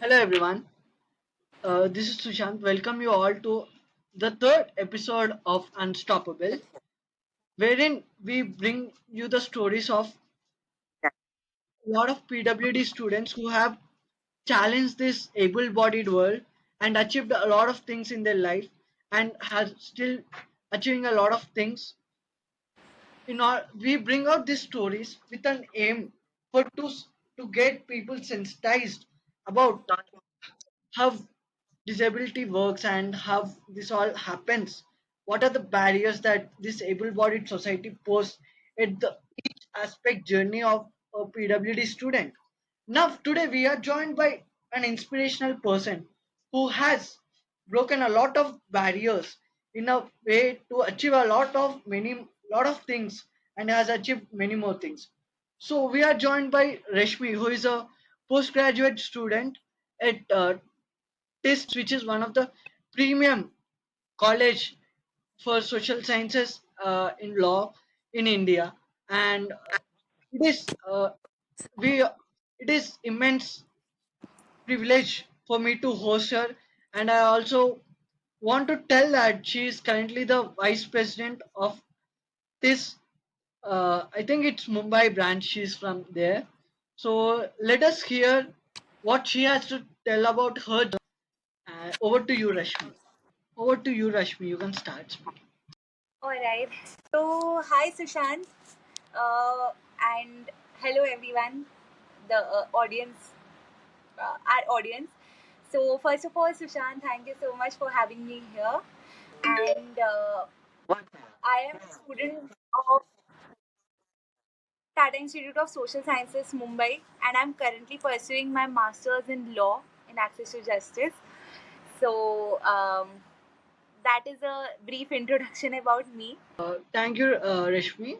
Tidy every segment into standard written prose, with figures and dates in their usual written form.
Hello everyone, this is Sushanth. Welcome you all to the third episode of Unstoppable, wherein we bring you the stories of a lot of PWD students who have challenged this able-bodied world and achieved a lot of things in their life and has still achieving a lot of things. We bring out these stories with an aim for to get people sensitized about how disability works and how this all happens. What are the barriers that this able-bodied society poses at the each aspect journey of a PWD student? Now, today we are joined by an inspirational person who has broken a lot of barriers in a way to achieve a lot of things and has achieved many more things. So we are joined by Rashmi, who is a postgraduate student at TIST, which is one of the premium college for social sciences in law in India, and it is we it is immense privilege for me to host her, and I also want to tell that she is currently the vice president of this. I think it's Mumbai branch. She's from there. So let us hear what she has to tell about her. Over to you, Rashmi. Over to you, Rashmi. You can start speaking. All right. So, hi Sushant, and hello everyone, the our audience. So, first of all, Sushant, thank you so much for having me here. And I am a student of Tata Institute of Social Sciences, Mumbai, and I'm currently pursuing my master's in law in access to justice. So, that is a brief introduction about me. Thank you, Rashmi.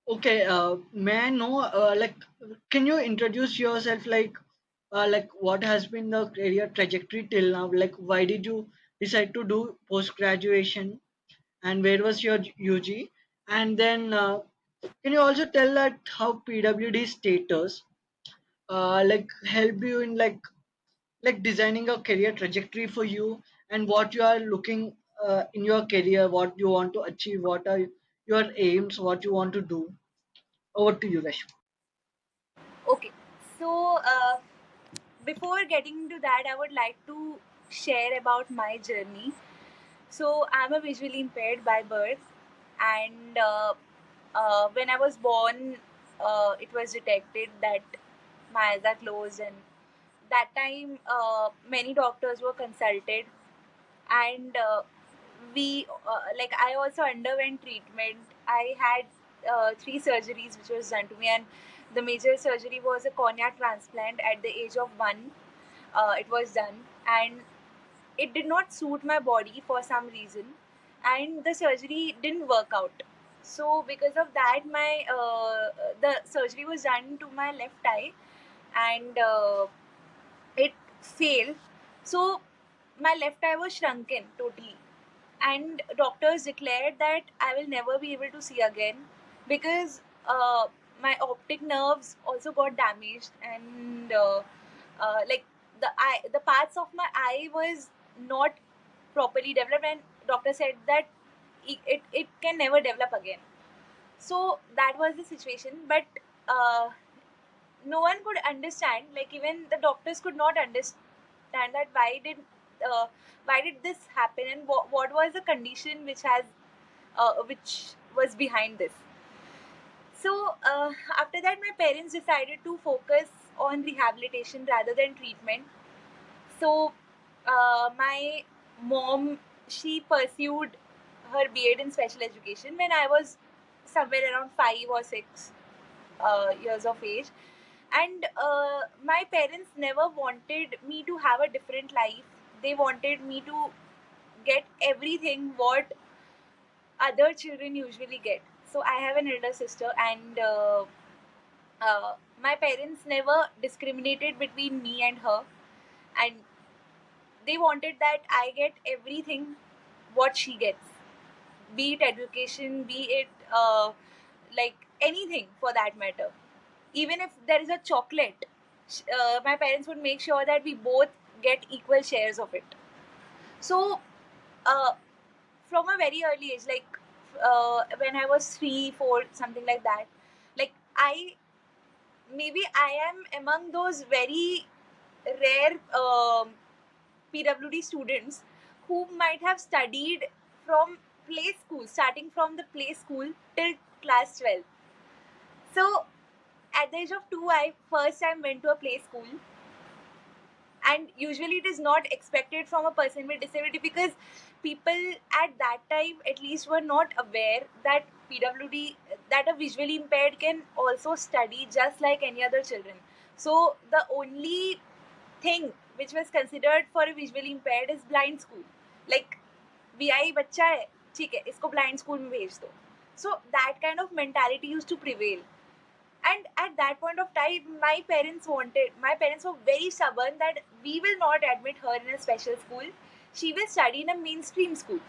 Okay, may I know, can you introduce yourself, like what has been the career trajectory till now? Like, why did you decide to do post graduation, and where was your UG? And then, can you also tell that how PWD status, help you in like designing a career trajectory for you and what you are looking in your career, what you want to achieve, what are your aims, what you want to do. Over to you, Rashmi. Okay, so before getting to that, I would like to share about my journey. So, I'm a visually impaired by birth, and when I was born, it was detected that my eyes are closed, and that time, many doctors were consulted, and we like I also underwent treatment. I had three surgeries which was done to me, and the major surgery was a cornea transplant at the age of 1. It was done, and it did not suit my body for some reason, and the surgery didn't work out. So because of that, my the surgery was done to my left eye, and it failed. So my left eye was shrunken totally, and doctors declared that I will never be able to see again because my optic nerves also got damaged, and like the parts of my eye was not properly developed, and doctor said that it can never develop again. So that was the situation, but uh, no one could understand, like even the doctors could not understand that uh, why did this happen, and what was the condition which was behind this. So after that, my parents decided to focus on rehabilitation rather than treatment. So my mom, she pursued her B.Ed in special education when I was somewhere around 5 or 6 years of age, and my parents never wanted me to have a different life. They wanted me to get everything what other children usually get. So I have an elder sister, and my parents never discriminated between me and her, and they wanted that I get everything what she gets, be it education, be it like anything for that matter. Even if there is a chocolate, my parents would make sure that we both get equal shares of it. So uh, from a very early age, like when I was 3, 4, something like that, like I am among those very rare PWD students who might have studied from play school, starting from the play school till class 12. So at the age of 2, I first time went to a play school, and usually it is not expected from a person with disability, because people at that time at least were not aware that PWD, that a visually impaired can also study just like any other children. So the only thing which was considered for a visually impaired is blind school. Like, VI बच्चा है, ठीक है, इसको blind school में भेज दो. So that kind of mentality used to prevail. And at that point of time, my parents were very stubborn that we will not admit her in a special school. She will study in a mainstream school.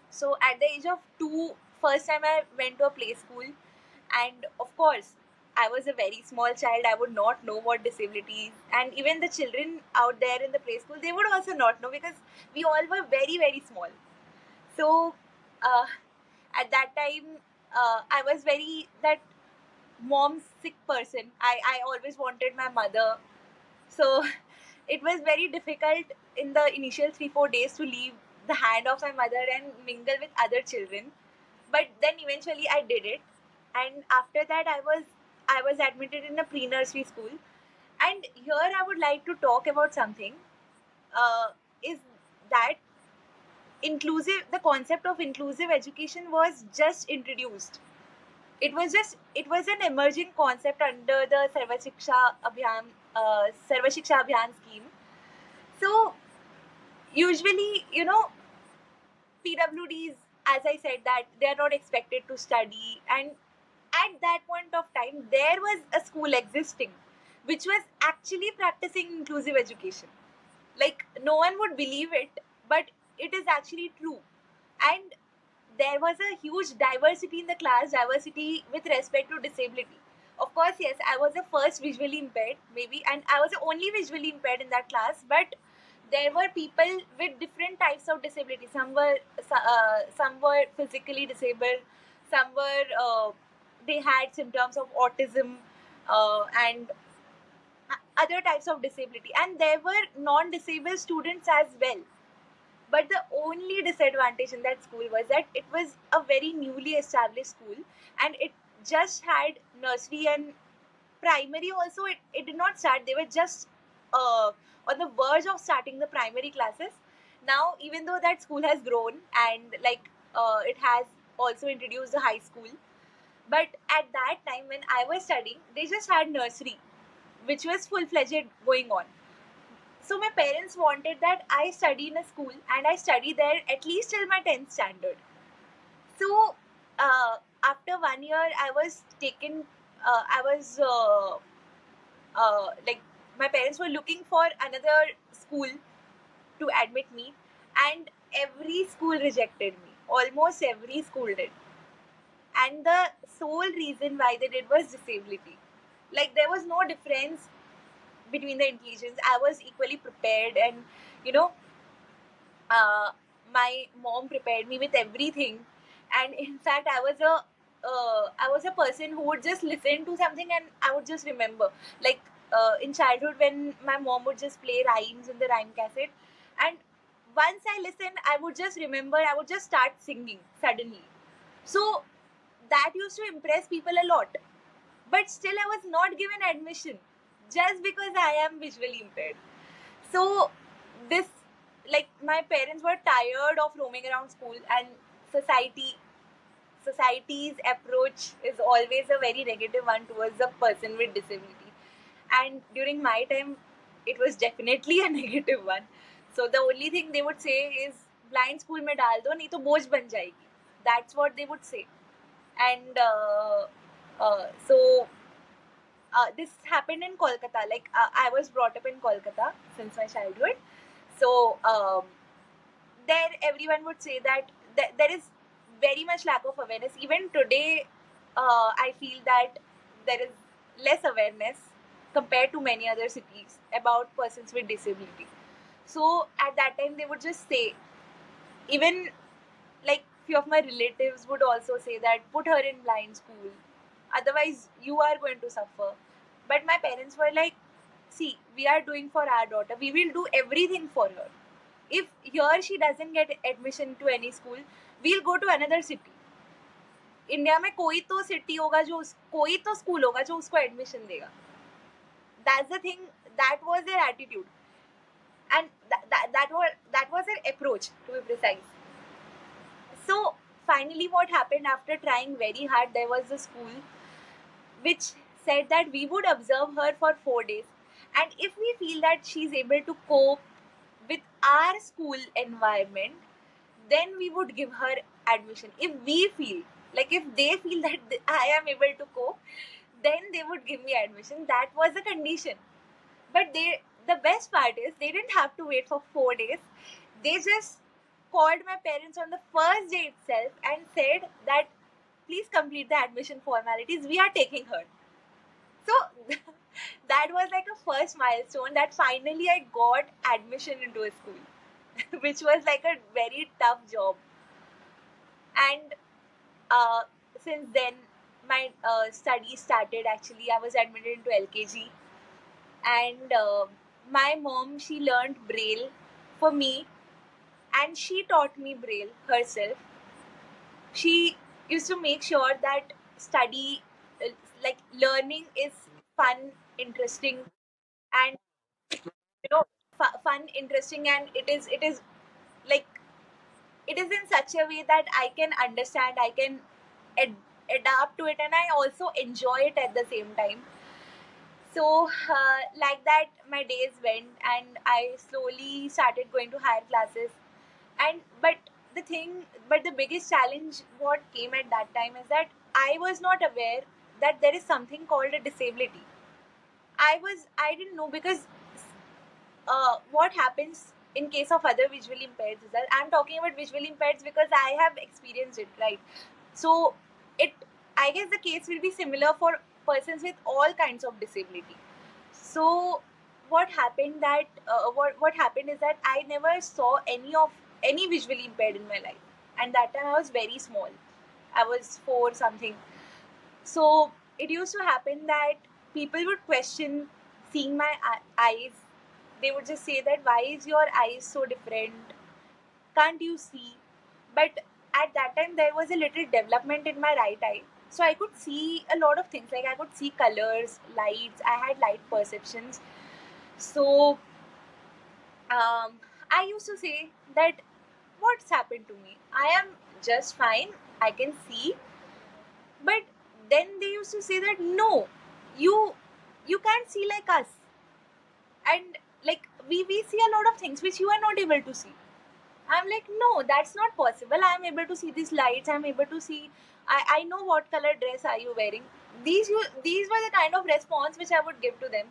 So at the age of 2, first time I went to a play school, and of course, I was a very small child. I would not know what disability is, and even the children out there in the play school, they would also not know, because we all were very, very small. So uh, at that time, I was very that mom's sick person. I always wanted my mother. So it was very difficult in the initial 3-4 days to leave the hand of my mother and mingle with other children. But then eventually I did it. And after that I was admitted in a pre-nursery school. And here I would like to talk about something, is that the concept of inclusive education was just introduced. It was an emerging concept under the Sarva Shiksha Abhiyan scheme. So usually, PWDs, as I said, that they are not expected to study, and at that point of time, there was a school existing which was actually practicing inclusive education. Like, no one would believe it, but it is actually true. And there was a huge diversity in the class, diversity with respect to disability. Of course, yes, I was the first visually impaired, maybe, and I was the only visually impaired in that class, but there were people with different types of disability. Some were physically disabled, some were they had symptoms of autism, and other types of disability, and there were non-disabled students as well. But the only disadvantage in that school was that it was a very newly established school, and it just had nursery and primary also. It did not start, they were just on the verge of starting the primary classes. Now, even though that school has grown, and like it has also introduced the high school, but at that time when I was studying, they just had nursery, which was full-fledged going on. So my parents wanted that I study in a school, and I study there at least till my 10th standard. So after 1 year, I was taken. I was like, my parents were looking for another school to admit me, and every school rejected me. Almost every school did, and the sole reason why they did was disability. Like, there was no difference between the intelligence. I was equally prepared, and you know, my mom prepared me with everything. And in fact, I was a person who would just listen to something and I would just remember. Like, in childhood, when my mom would just play rhymes in the rhyme cassette, and once I listened, I would just remember. I would just start singing suddenly. So that used to impress people a lot. But still, I was not given admission just because I am visually impaired. So this, like, my parents were tired of roaming around school, and society's approach is always a very negative one towards a person with disability. And during my time, it was definitely a negative one. So the only thing they would say is, blind school में डाल दो, नहीं तो बोझ बन जाएगी. That's what they would say. And so this happened in Kolkata. Like, I was brought up in Kolkata since my childhood. So there, everyone would say that there is very much lack of awareness. Even today, I feel that there is less awareness. compared to many other cities about persons with disability. So at that time they would just say, even like few of my relatives would also say that put her in blind school, otherwise you are going to suffer. But my parents were like, see, we are doing for our daughter, we will do everything for her. If here she doesn't get admission to any school, we'll go to another city. India में कोई तो city होगा जो कोई तो school होगा जो उसको एडमिशन देगा. That's the thing. That was their attitude, and that was their approach, to be precise. So finally, what happened after trying very hard? There was a school which said that we would observe her for 4 days, and if we feel that she's able to cope with our school environment, then we would give her admission. If we feel like, if they feel that I am able to cope, then they would give me admission. That was the condition. But the best part is they didn't have to wait for 4 days. They just called my parents on the first day itself and said that please complete the admission formalities. We are taking her. So that was like a first milestone, that finally I got admission into a school, which was like a very tough job. And uh, since then, my studies started. Actually, I was admitted into LKG, and my mom, she learned Braille for me, and she taught me Braille herself. She used to make sure that study, uh, like learning, is fun, interesting, and fun, interesting, and it is like, it is in such a way that I can understand, I can ad- adapt to it, and I also enjoy it at the same time. So, like that, my days went, and I slowly started going to higher classes. And but the biggest challenge what came at that time is that I was not aware that there is something called a disability. I didn't know, because what happens in case of other visually impaired is that I'm talking about visually impaired because I have experienced it, right? So it I guess the case will be similar for persons with all kinds of disability. So what happened is that I never saw any visually impaired in my life, and that time I was very small. I was four something. So it used to happen that people would question seeing my eyes. They would just say that, why is your eyes so different? Can't you see? But at that time there was a little development in my right eye. So I could see a lot of things. Like I could see colors, lights, I had light perceptions. So I used to say that, what's happened to me? I am just fine. I can see. But then they used to say that, no, you you can't see like us, and like we see a lot of things which you are not able to see. I'm like, no, that's not possible. I'm able to see these lights. I'm able to see. I know what color dress are you wearing. These were the kind of response which I would give to them,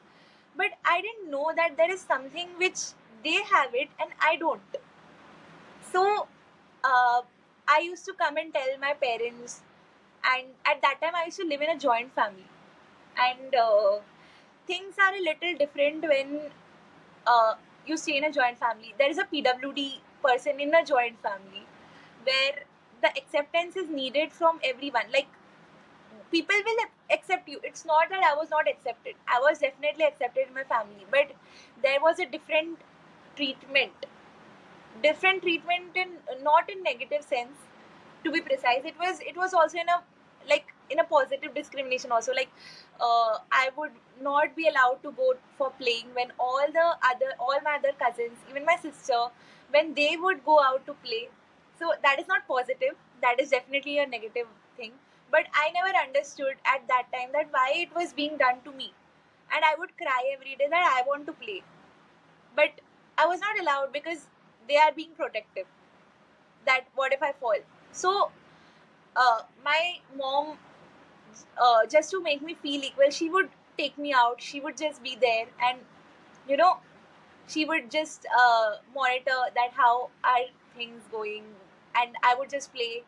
but I didn't know that there is something which they have it and I don't. So uh, I used to come and tell my parents, and at that time I used to live in a joint family, and things are a little different when you stay in a joint family. There is a PWD person in a joint family where the acceptance is needed from everyone. Like, people will accept you. It's not that I was not accepted. I was definitely accepted in my family, but there was a treatment different treatment, in not in negative sense, to be precise. It was also in a, like, in a positive discrimination also. Like, I would not be allowed to go for playing when all my other cousins, even my sister, when they would go out to play. So that is not positive, that is definitely a negative thing. But I never understood at that time that why it was being done to me, and I would cry every day that I want to play, but I was not allowed because they are being protective. That what if I fall? So my mom, just to make me feel equal, she would take me out. She would just be there, and you know, she would just monitor that how are things going, and I would just play.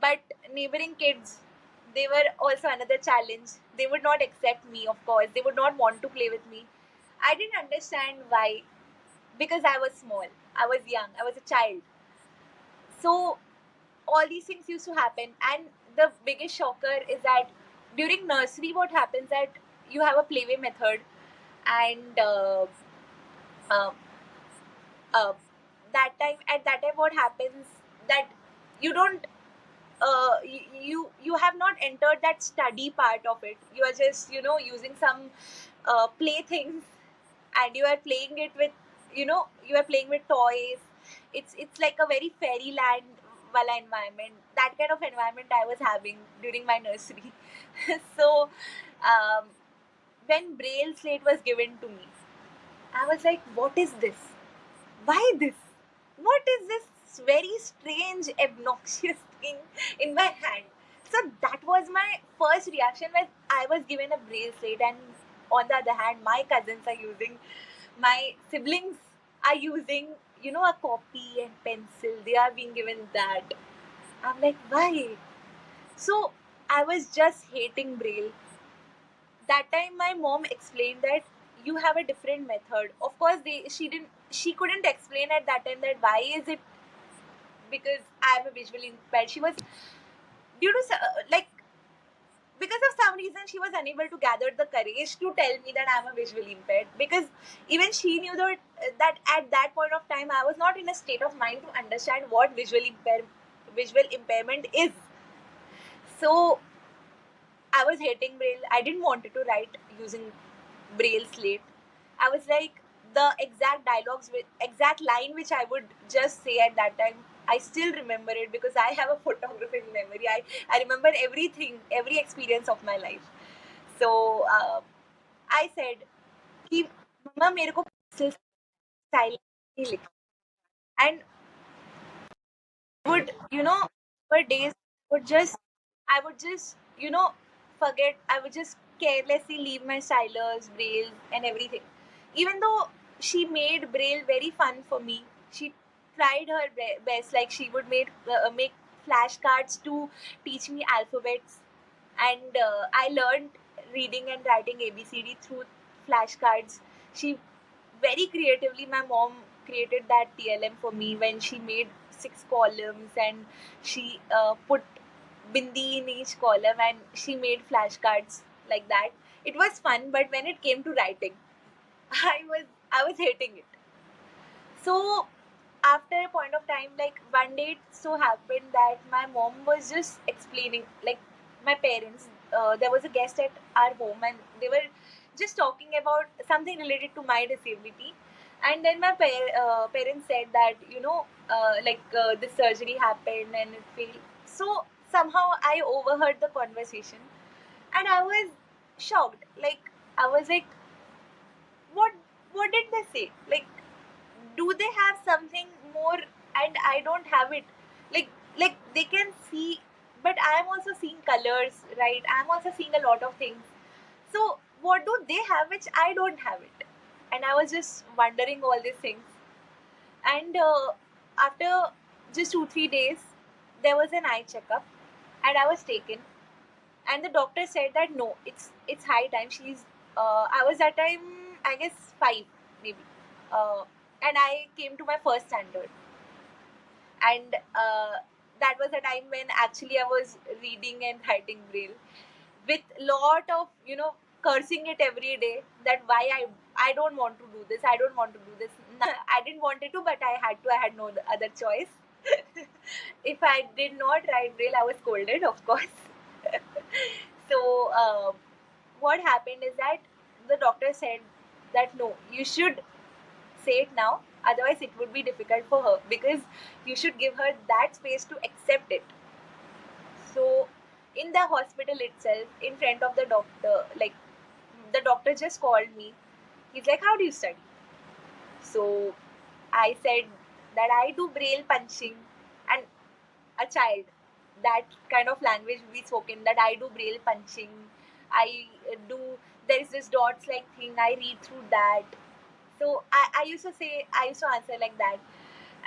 But neighboring kids, they were also another challenge. They would not accept me, of course. They would not want to play with me. I didn't understand why, because I was small, I was young, I was a child. So all these things used to happen, and the biggest shocker is that during nursery, what happens that you have a playway method, and uh, uh, at that time what happens that you don't you have not entered that study part of it. You are just using some playthings, and you are playing it with you are playing with toys. It's like a very fairyland wala environment. That kind of environment I was having during my nursery. So um, when Braille slate was given to me, I was like, what is this? Why this? What is this very strange, obnoxious thing in my hand? So that was my first reaction when I was given a bracelet, and on the other hand, my cousins are using, my siblings are using, a copy and pencil. They are being given that. I'm like, why? So I was just hating Braille. That time my mom explained that you have a different method. Of course she couldn't explain at that time that why is it because I'm a visually impaired. She was due to like because of some reason she was unable to gather the courage to tell me that I'm a visually impaired, because even she knew that at that point of time I was not in a state of mind to understand what visual impairment is. So I was hating Braille. I didn't want to write using Braille slate. I was like, the exact dialogues, exact line which I would just say at that time, I still remember it because I have a photographic memory. I remember everything, every experience of my life. So I said, कि मम्मा मेरे को pencil style नहीं लिखना. And would for days I would just forget. I would just carelessly leave my stylus, braille, and everything. Even though she made braille very fun for me, she tried her best. Like she would make flashcards to teach me alphabets, and I learned reading and writing ABCD through flashcards. She very creatively, my mom created that TLM for me when she made 6 columns, and she put bindi in each column, and she made flashcards like that. It was fun, but when it came to writing, I was hating it. So after a point of time, like one day it so happened that my mom was just explaining, like my parents, there was a guest at our home, and they were just talking about something related to my disability. And then my parents said that this surgery happened and it failed. So somehow I overheard the conversation, and I was shocked. Like I was like, what what did they say? Like, do they have something more and I don't have it? Like they can see, but I am also seeing colors, right? I'm also seeing a lot of things. So what do they have which I don't have it? And I was just wondering all these things. And after just 2-3 days, there was an eye checkup, and I was taken, and the doctor said that no, it's high time. I was that time, I guess, 5 maybe, uh, and I came to my first standard, and that was a time when actually I was reading and writing braille with lot of cursing it every day, that why I don't want to do this, I don't want to do this. I didn't want it to, but I had no other choice. If I did not write braille, I was scolded, of course. So what happened is that the doctor said that no, you should say it now, otherwise it would be difficult for her, because you should give her that space to accept it. So in the hospital itself, in front of the doctor, like the doctor just called me. He's like, how do you study? So I said that I do braille punching, and a child, that kind of language will be spoken, that I do braille punching. I do, there is this dots like thing, I read through that. So I used to say, I used to answer like that.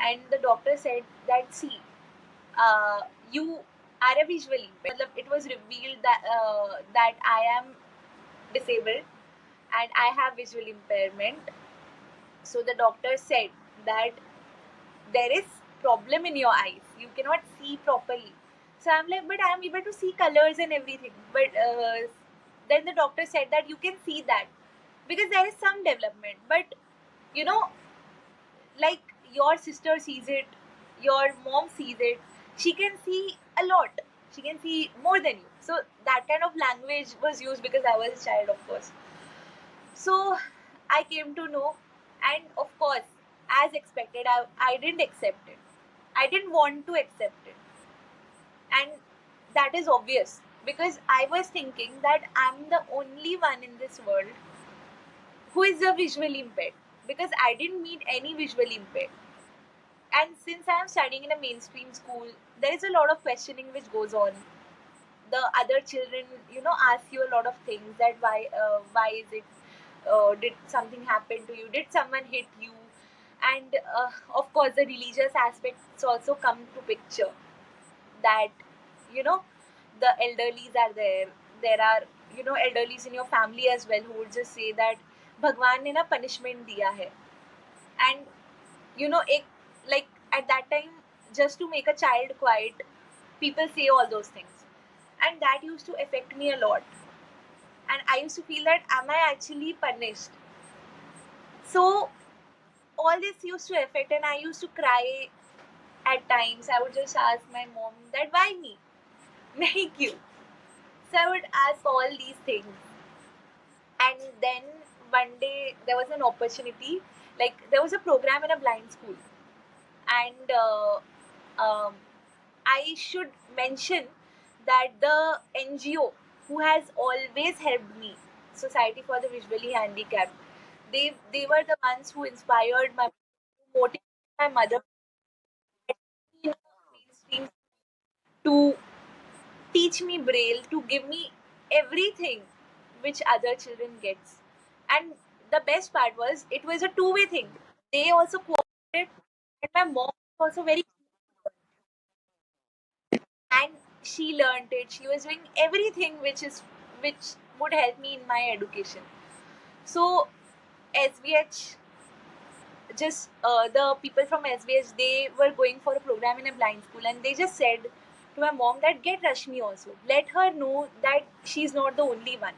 And the doctor said that, see, you are a visually impaired. It was revealed that I am disabled and I have visual impairment. So the doctor said that there is problem in your eyes. You cannot see properly. So I'm like, but I am able to see colors and everything. But then the doctor said that you can see that because there is some development. But you know, like your sister sees it, your mom sees it. She can see a lot. She can see more than you. So that kind of language was used because I was a child, of course. So I came to know, and of course, as expected, I didn't accept it. I didn't want to accept it. And that is obvious because I was thinking that I'm the only one in this world who is a visually impaired because I didn't meet any visually impaired. And since I am studying in a mainstream school, there is a lot of questioning which goes on. The other children, ask you a lot of things that why is it, did something happen to you, did someone hit you, and of course the religious aspects also come to picture, that you know the elderlies are there. There are elderlies in your family as well who would just say that भगवान ने ना punishment दिया है. And एक, like at that time, just to make a child quiet, people say all those things, and that used to affect me a lot. And I used to feel that am I actually punished? So all this used to affect, and I used to cry at times. I would just ask my mom that why me? Nahi kyun? So I would ask all these things. And then one day there was an opportunity, like there was a program in a blind school. And um, I should mention that the NGO who has always helped me, Society for the Visually Handicapped, they were the ones who inspired my, motivated my mother in mainstream to teach me Braille, to give me everything which other children gets. And the best part was it was a two-way thing. They also cooperated, and my mom was also very, and she learned it. She was doing everything which would help me in my education. So SVH, just the people from SVH, they were going for a program in a blind school, and they just said to my mom that get Rashmi also. Let her know that she's not the only one.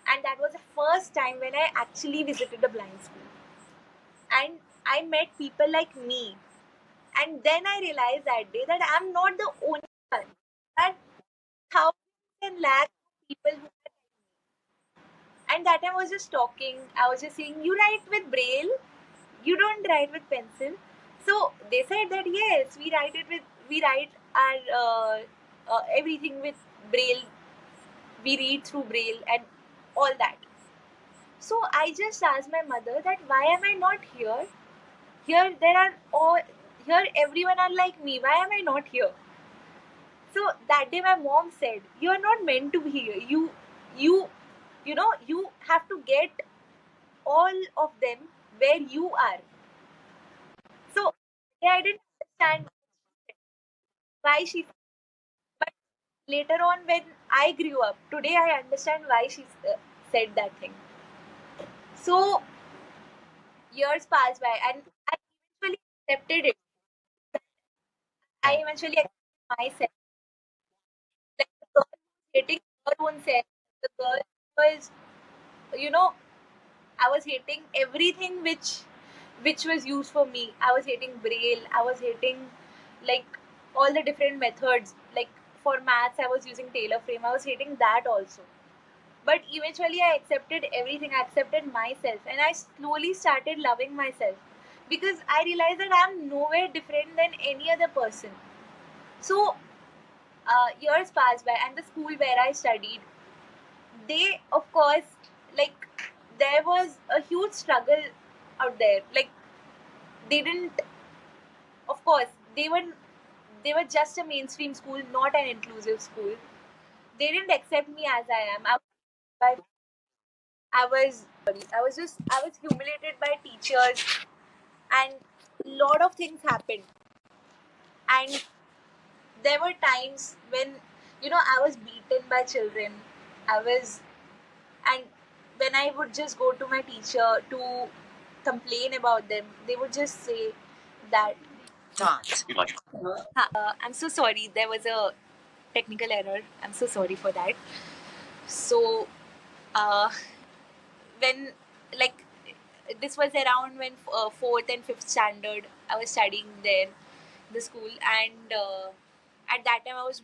And that was the first time when I actually visited a blind school. And I met people like me. And then I realized that day that I'm not the only one. That thousands and lakhs of people who are, and that I was just talking, I was just saying, you write with Braille, you don't write with pencil. So they said that yes, we write our everything with Braille, we read through Braille and all that. So I just asked my mother that why am I not here? Here there are all, here everyone are like me. Why am I not here? So that day my mom said, you are not meant to be here. You you have to get all of them where you are. So yeah, I didn't understand why she, but later on when I grew up, today I understand why she said that thing. So years passed by, and I eventually accepted it. I eventually accepted myself. Like the girl who was hating her own self, the girl was, you know, I was hating everything which was used for me. I was hating Braille. I was hating like all the different methods. Like for maths, I was using Taylor frame. I was hating that also. But eventually, I accepted everything. I accepted myself, and I slowly started loving myself because I realized that I'm nowhere different than any other person. So years passed by, and the school where I studied, they of course, like there was a huge struggle out there. Like they didn't, of course they were just a mainstream school, not an inclusive school. They didn't accept me as I am. I was humiliated by teachers, and lot of things happened. And there were times when, I was beaten by children. I was, and when I would just go to my teacher to complain about them, they would just say that, I'm so sorry, there was a technical error. I'm so sorry for that. So, uh, when, like, this was around when fourth and fifth standard, I was studying there, the school, and at that time I was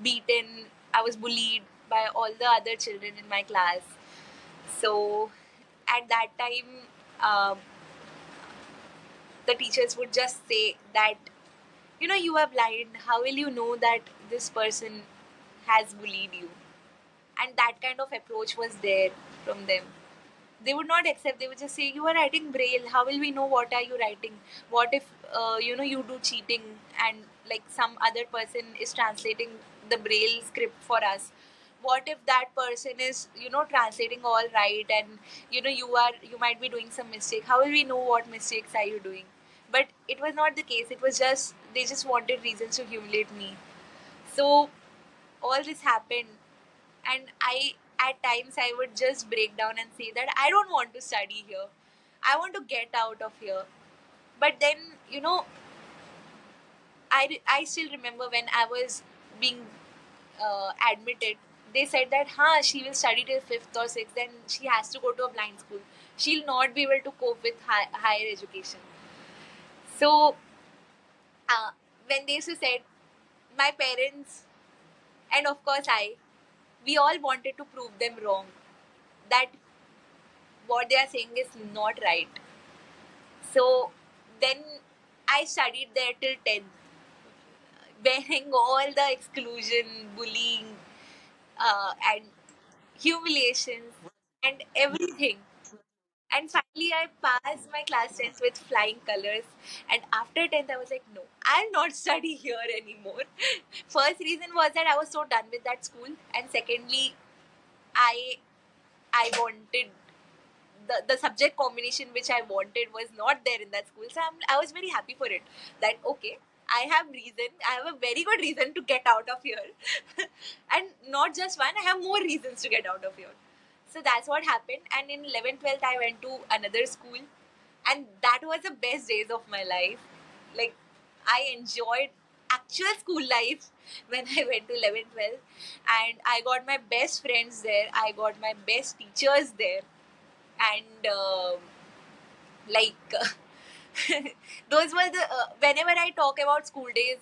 beaten, I was bullied by all the other children in my class. So, at that time, um, the teachers would just say that, you are blind, how will you know that this person has bullied you? And that kind of approach was there from them. They would not accept. They would just say, you are writing Braille, how will we know what are you writing? What if you do cheating, and like some other person is translating the Braille script for us? What if that person is translating all right, and you might be doing some mistake? How will we know what mistakes are you doing? But it was not the case. It was just, they just wanted reasons to humiliate me. So all this happened, and I, at times, I would just break down and say that I don't want to study here, I want to get out of here. But then, I still remember when I was being admitted, they said that she will study till 5th or 6th, then she has to go to a blind school, she'll not be able to cope with higher education. So when they said, my parents, and of course we all wanted to prove them wrong, that what they are saying is not right. So then I studied there till 10th, bearing all the exclusion, bullying, and humiliations, and everything. And finally, I passed my class 10th with flying colors. And after 10th, I was like, no, I'll not study here anymore. First reason was that I was so done with that school. And secondly, I I wanted the subject combination which I wanted was not there in that school. So I was very happy for it. That okay, I have reason. I have a very good reason to get out of here, and not just one. I have more reasons to get out of here. So that's what happened. And in 11th, 12th, I went to another school, and that was the best days of my life. Like, I enjoyed actual school life when I went to 11th, 12th, and I got my best friends there. I got my best teachers there, and like those were the whenever I talk about school days,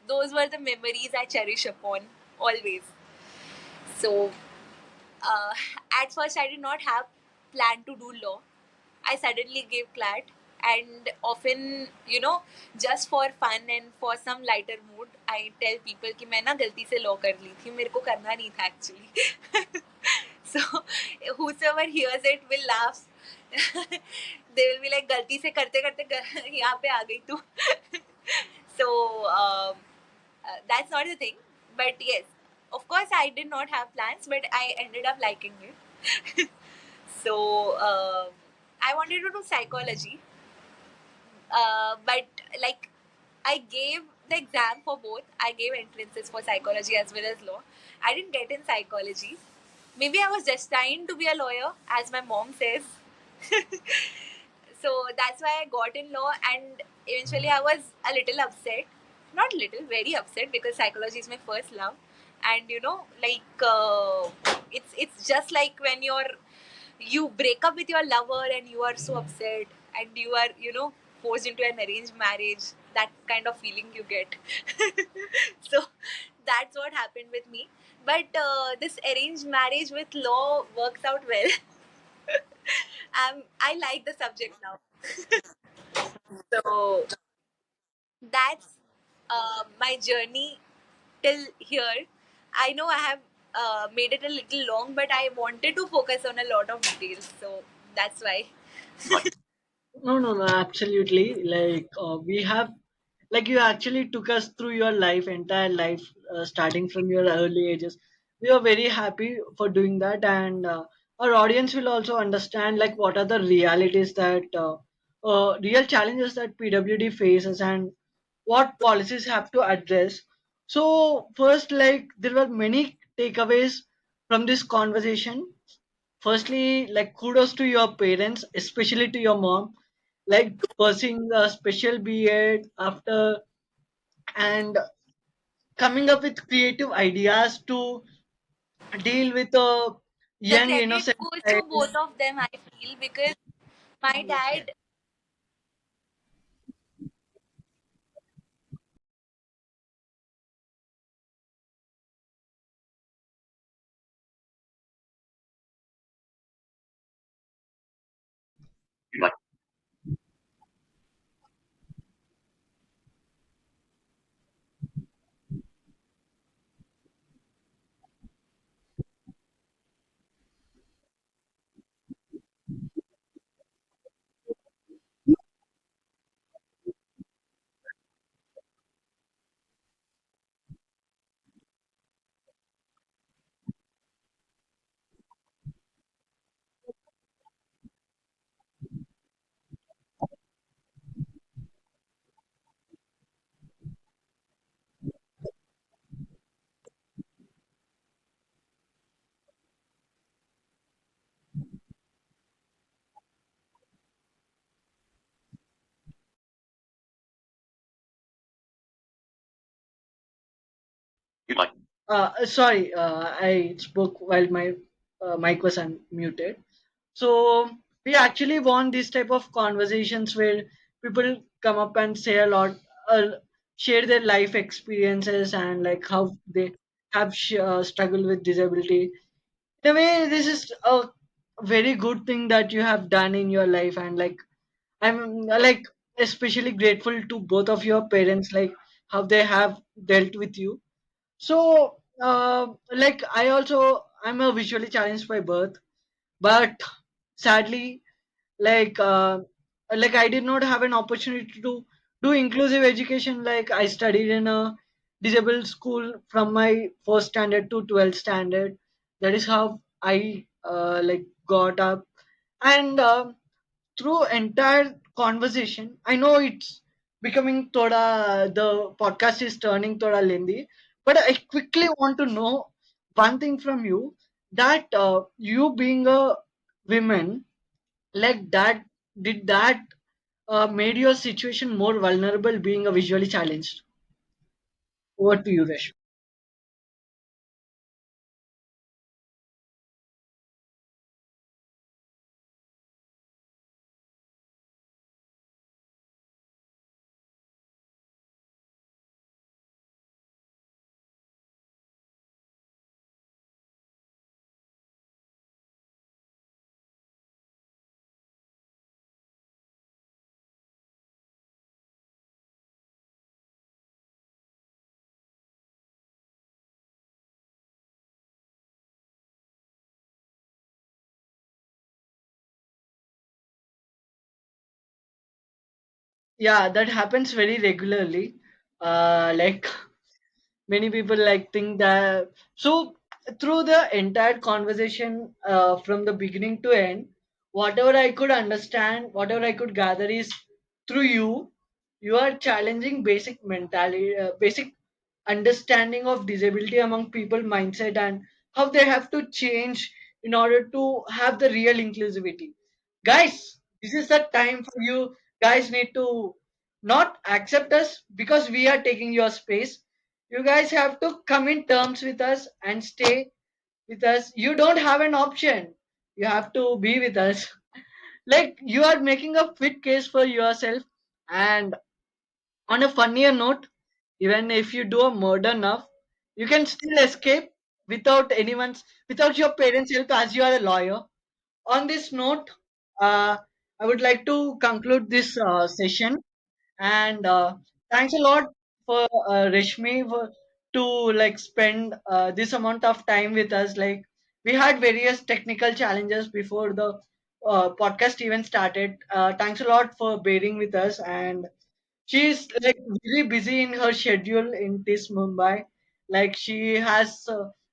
those were the memories I cherish upon always. So uh, at first I did not have plan to do law. I suddenly gave clat, and often, just for fun and for some lighter mood, I tell people कि मैं ना गलती से law कर ली थी, मेरे को करना नहीं था actually. So whosoever hears it will laugh. They will be like गलती से करते करते यहाँ पे आ गई तू. So that's not the thing. But yes, of course I did not have plans, but I ended up liking it. So I wanted to do psychology, but like I gave the exam for both. I gave entrances for psychology as well as law. I didn't get in psychology. Maybe I was destined to be a lawyer, as my mom says. So that's why I got in law, and eventually I was a little upset. Not little, very upset, because psychology is my first love. And it's just like when you break up with your lover and you are so upset, and you are forced into an arranged marriage, that kind of feeling you get. So that's what happened with me. But this arranged marriage with law works out well. I like the subject now. So that's my journey till here. I know I have made it a little long, but I wanted to focus on a lot of details, so that's why. No, no, no, absolutely. Like we have, like you actually took us through your life, entire life, starting from your early ages. We are very happy for doing that, and our audience will also understand like what are the realities that real challenges that PWD faces and what policies have to address. So first, like there were many takeaways from this conversation. Firstly, like kudos to your parents, especially to your mom, like pursuing a special B.Ed after and coming up with creative ideas to deal with a The young credit innocent goes to child. both of them, I feel, because my Yes, dad. Sorry, I spoke while my mic was unmuted. So we actually want this type of conversations where people come up and say a lot, uh, share their life experiences and like how they have struggled with disability. In a way, this is a very good thing that you have done in your life, and like I'm like especially grateful to both of your parents, like how they have dealt with you. So, like I'm a visually challenged by birth, but sadly, like uh, like I did not have an opportunity to do inclusive education. Like I studied in a disabled school from my first standard to 12th standard. That is how I like got up, and through entire conversation, I know it's becoming thoda, the podcast is turning thoda lengthy, but I quickly want to know one thing from you, that you being a woman, like that, did that made your situation more vulnerable being a visually challenged? Over to you, Rashmi. Yeah, that happens very regularly. Like many people like think that. So through the entire conversation, from the beginning to end, whatever I could understand, whatever I could gather is, through you are challenging basic mentality, basic understanding of disability among people mindset, and how they have to change in order to have the real inclusivity. Guys, this is the time for you guys need to not accept us because we are taking your space. You guys have to come in terms with us and stay with us. You don't have an option. You have to be with us. Like you are making a fit case for yourself. And on a funnier note, even if you do a murder now, you can still escape without your parents' help, as you are a lawyer. On this note, I would like to conclude this session, and thanks a lot for Rashmi to like spend this amount of time with us. Like we had various technical challenges before the podcast even started. Thanks a lot for bearing with us, and she's like really busy in her schedule in this Mumbai. Like she has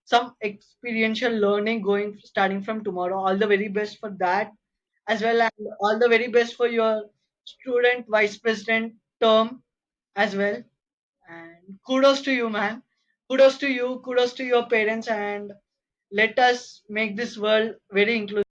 some experiential learning going starting from tomorrow. All the very best for that, as well, and all the very best for your student vice president term as well. And kudos to you, man. Kudos to you, kudos to your parents, and let us make this world very inclusive.